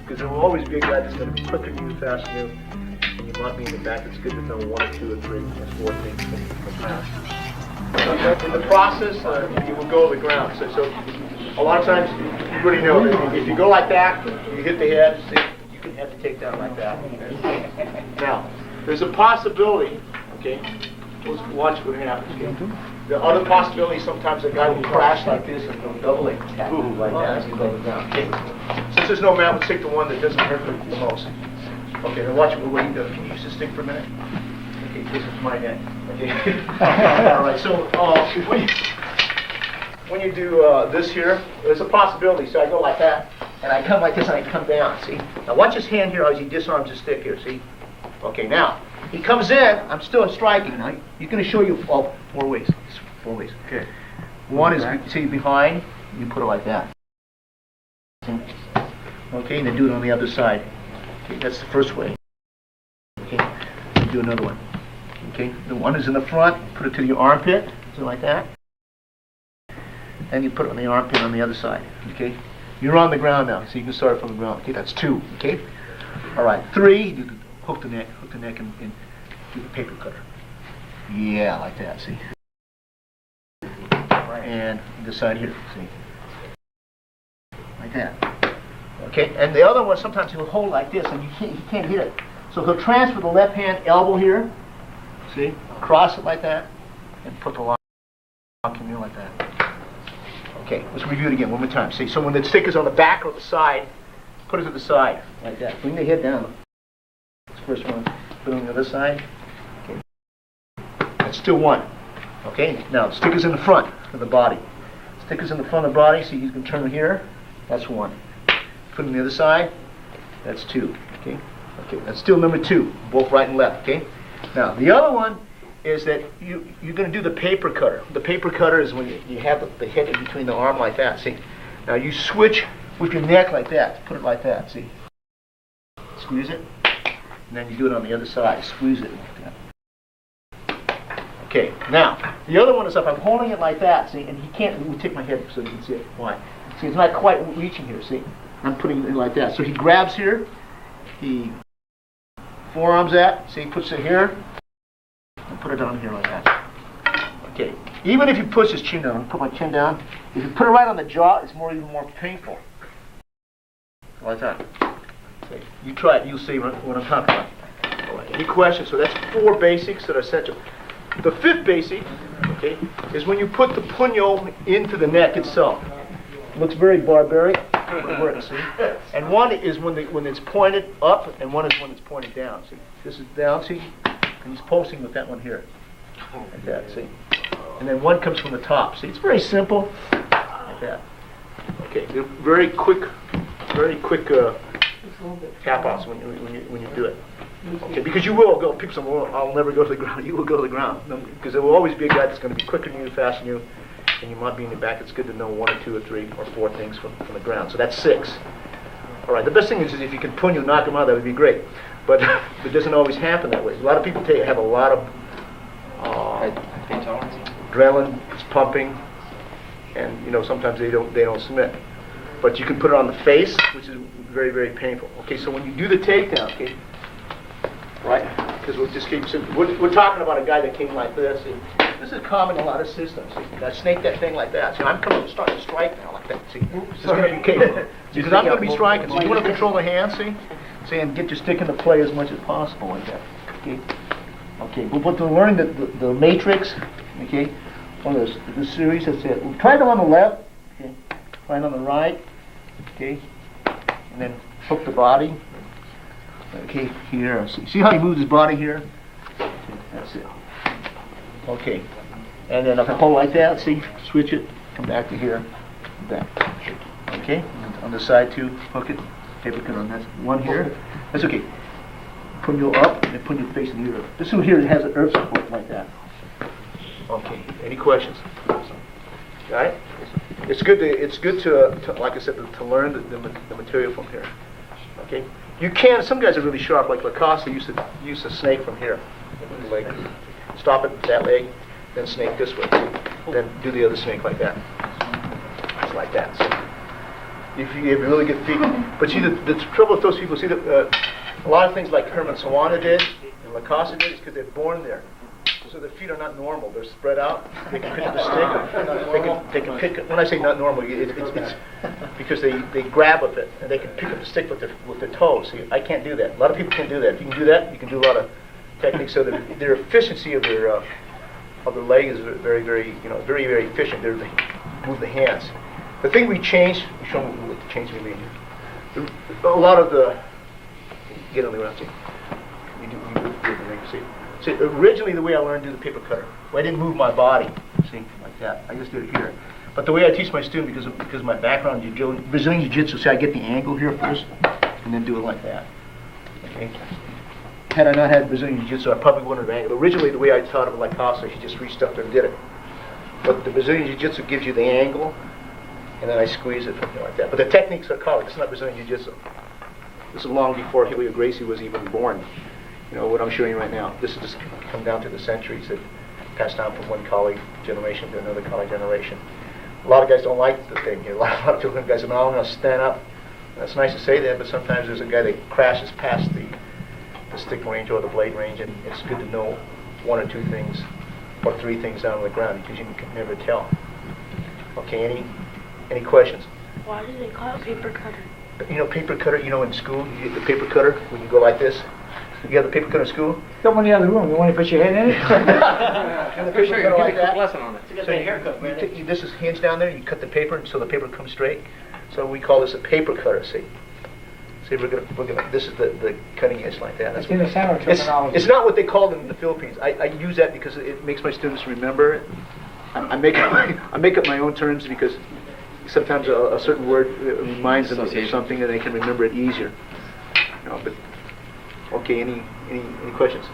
Because there will always be a guy that's going to be quicker than you, faster than you, and you might be in the back. It's good to know 1 or 2 or 3 or 4 things from the past. In the process, you will go to the ground. So a lot of times, you already know, if you go like that, you hit the head, see, you can have to take down like that. Now, there's a possibility, okay, let's watch what happens, okay? The other possibility, sometimes a guy will crash like this and go doubling, boom, like that, as he goes down. Okay. Since there's no map, let's take the one that doesn't hurt the most. Okay, now watch what he does. Can you use this stick for a minute? Okay, this is my head. Okay. All right, so when you do this here, there's a possibility. So I go like that, and I come like this, and I come down, see? Now watch his hand here as he disarms his stick here, see? Okay, now, he comes in, I'm still striking. Now, he's going to show you 4 ways. 4 ways. Okay. One is, see, behind, you put it like that. See? Okay, and then do it on the other side. Okay, that's the first way. Okay, and do another one. Okay, the one is in the front, put it to your armpit, something like that. And you put it on the armpit on the other side. Okay, you're on the ground now, so you can start from the ground. Okay, that's 2. Okay, all right, 3. Do the hook the neck, and do the paper cutter. Yeah, like that. See, and this side here. See, like that. Okay, and the other one, sometimes he'll hold like this, and he can't hit it. So he'll transfer the left hand elbow here, see, cross it like that, and put the lock in there like that. Okay, let's review it again one more time. See, so when the stick is on the back or the side, put it to the side, like that. Bring the head down. This first one, put it on the other side. Okay, that's still 1. Okay, now the stick is in the front of the body. Stick is in the front of the body, so you can turn it here. That's 1. Put it on the other side. That's 2. Okay. Okay. That's still number 2, both right and left. Okay. Now the other one is that you're going to do the paper cutter. The paper cutter is when you have the head in between the arm like that. See. Now you switch with your neck like that. Put it like that. See. Squeeze it, and then you do it on the other side. Squeeze it like that. Okay. Now the other one is if I'm holding it like that. See, and he can't. Let me take my head so you can see it. Why? See, it's not quite reaching here. See. I'm putting it in like that. So he grabs here, he forearms that, see, he puts it here, and put it down here like that. Okay. Even if you push his chin down, put my chin down, if you put it right on the jaw, it's even more painful. Like that. Okay. You try it, you'll see what I'm talking about. All right. Any questions? So that's 4 basics that are essential. The 5th basic, okay, is when you put the puño into the neck itself. Looks very barbaric, but it works, see? And one is when it's pointed up, and one is when it's pointed down, see? This is down, see? And he's pulsing with that one here. Like that, see? And then one comes from the top, see? It's very simple, like that. Okay, they're very quick tap-outs when you do it. Okay, because you will go, people say, well, I'll never go to the ground. You will go to the ground. Because there will always be a guy that's going to be quicker than you, faster than you, and you might be in the back. It's good to know 1 or 2 or 3 or 4 things from the ground. So that's 6. All right, the best thing is if you can puño, knock them out, that would be great. But it doesn't always happen that way. A lot of people have a lot of adrenaline is pumping, and sometimes they don't submit. But you can put it on the face, which is very, very painful. Okay, so when you do the takedown, okay, right? Because we're talking about a guy that came like this. See, this is common in a lot of systems. See, I snake that thing like that. See, I'm starting to strike now like that. See, this is going to be capable. Because I'm going to be striking. So you want to control the hand, see, and get your stick into play as much as possible like that. Okay. Okay. But to learn the matrix, okay, on the series, that's it. We'll try it on the left. Okay. Try it on the right. Okay. And then hook the body. Okay, here. See how he moves his body here? Okay, that's it. Okay. And then if I hold like that, see, switch it, come back to here, back. Okay, and on the side too, hook it, paper cut on that one here. That's okay. Put your up and then put your face in the ear. This one here has an earth support like that. Okay. Any questions? All right. It's good to like I said, to learn the material from here. Okay. You can. Some guys are really sharp, like Lacoste. They use a snake from here, the leg. Stop it that leg, then snake this way. Then do the other snake like that. Just like that. if you have really good feet. But see, the trouble with those people, see, a lot of things like Herman Sawana did and Lacoste did is because they're born there. So their feet are not normal. They're spread out. They can pick up a stick. They can pick up, when I say not normal, it's because they grab with it and they can pick up the stick with their toes. See, I can't do that. A lot of people can do that. If you can do that, you can do a lot of techniques. So their efficiency of their leg is very, very, very, very efficient. They move the hands. The thing we changed, show me what the change we made here. A lot of the, get on the ground, see. You do the ring, see. See, originally the way I learned to do the paper cutter, I didn't move my body, see, like that. I just did it here. But the way I teach my student, because of my background in Brazilian Jiu-Jitsu, see, I get the angle here first, and then do it like that. Okay. Had I not had Brazilian Jiu-Jitsu, I probably wouldn't have angled. Originally, the way I taught it like Lacoste, she just reached up there and did it. But the Brazilian Jiu-Jitsu gives you the angle, and then I squeeze it like that. But the techniques are colored. This is not Brazilian Jiu-Jitsu. This is long before Helio Gracie was even born. What I'm showing you right now. This has just come down through the centuries that passed down from one colleague generation to another colleague generation. A lot of guys don't like the thing here. A lot of people, guys say, no, I'm going to stand up. And it's nice to say that, but sometimes there's a guy that crashes past the stick range or the blade range, and it's good to know one or two things or three things down on the ground because you can never tell. Okay, any questions? Why do they call it paper cutter? Paper cutter, in school, you get the paper cutter when you go like this. You have the paper cutter in school? Come in the other room. You want to put your head in it? And the paper cutter like that. Lesson on it. So this is hinged down there. You cut the paper so the paper comes straight. So we call this a paper cutter. See, we're gonna. This is the cutting edge like that. That's INOSANTO terminology. It's not what they call them in the Philippines. I use that because it makes my students remember it. I make up my own terms because sometimes a certain word reminds them of something and they can remember it easier. But okay, any questions?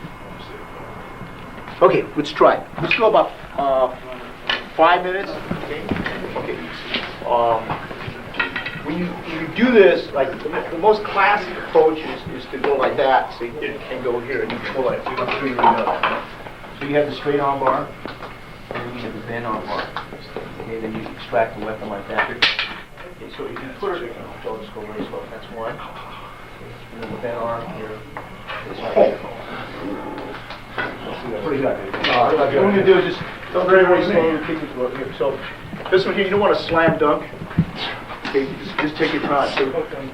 Okay, let's try. Let's go about 5 minutes. Okay. When you do this, like the most classic approach is to go like that, see, and go here, and you pull it. So you have the straight arm bar, and then you have the bend arm bar. Okay, then you extract the weapon like that. Okay, so if you put it, I'll just go very slow. That's one. Okay, and then the bend arm here. It's right here. Pretty good. What I'm going to do is just go very, very slowly. Kick it here. So this one here, you don't want to slam dunk. Okay, just take your time. So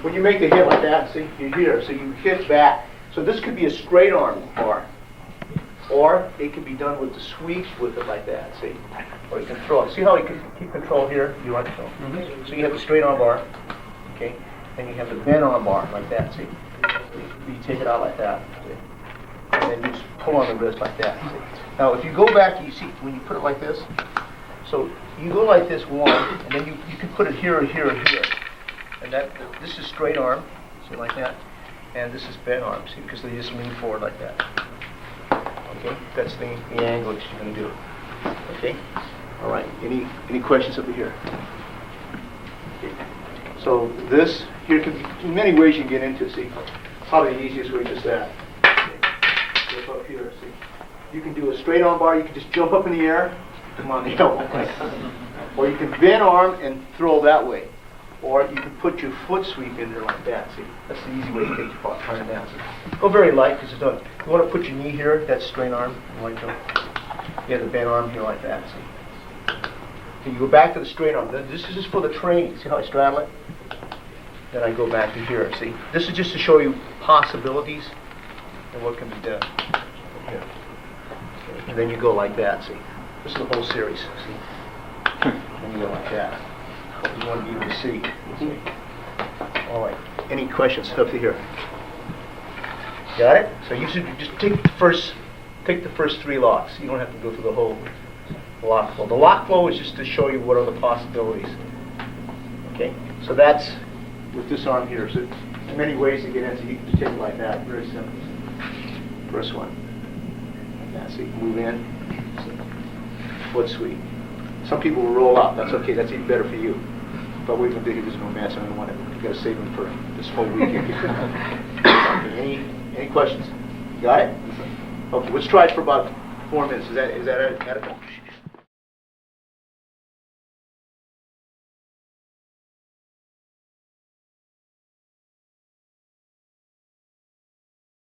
when you make the hit like that, see, you're here, so you hit back. So this could be a straight arm bar, or it can be done with the sweep with it like that, see, or you can throw it. See how you can keep control here? You want control. So you have the straight arm bar, okay, and you have the bend arm bar like that, see. You take it out like that, see, and then you just pull on the wrist like that, see. Now if you go back, you see, when you put it like this, so you go like this one, and then you can put it here or here or here. And this is straight arm, see, like that. And this is bent arm, see, because they just lean forward like that. Okay, that's the angle that you're going to do. Okay, all right. Any questions over here? Okay. So this here can be, in many ways you can get into. See, probably the easiest way is just that. Okay. Jump up here. See, you can do a straight arm bar. You can just jump up in the air. Come on, or you can bend arm and throw that way, or you can put your foot sweep in there like that. See, that's the easy way to take your partner down. See, go very light because it's done. You want to put your knee here. That's straight arm. You like to. You have the bend arm here like that. See. Okay, you go back to the straight arm. This is just for the training. See how I straddle it? Then I go back to here. See, this is just to show you possibilities and what can be done. Okay. And then you go like that. See. This is the whole series, see? And you go like that. You want to be able to see. All right. Any questions up to here? Got it? So you should just take the first 3 locks. You don't have to go through the whole lock flow. The lock flow is just to show you what are the possibilities. Okay? So that's with this arm here. So there's many ways to get in. So you can just take it like that. Very simple. First one. Like that. So you can move in. Foot sweep. Some people will roll out. That's okay. That's even better for you. But we're going to do there's no match. I don't want it. You got to save them for this whole weekend. Okay. Any questions? Got it? Okay. Let's try it for about 4 minutes. Is that adequate?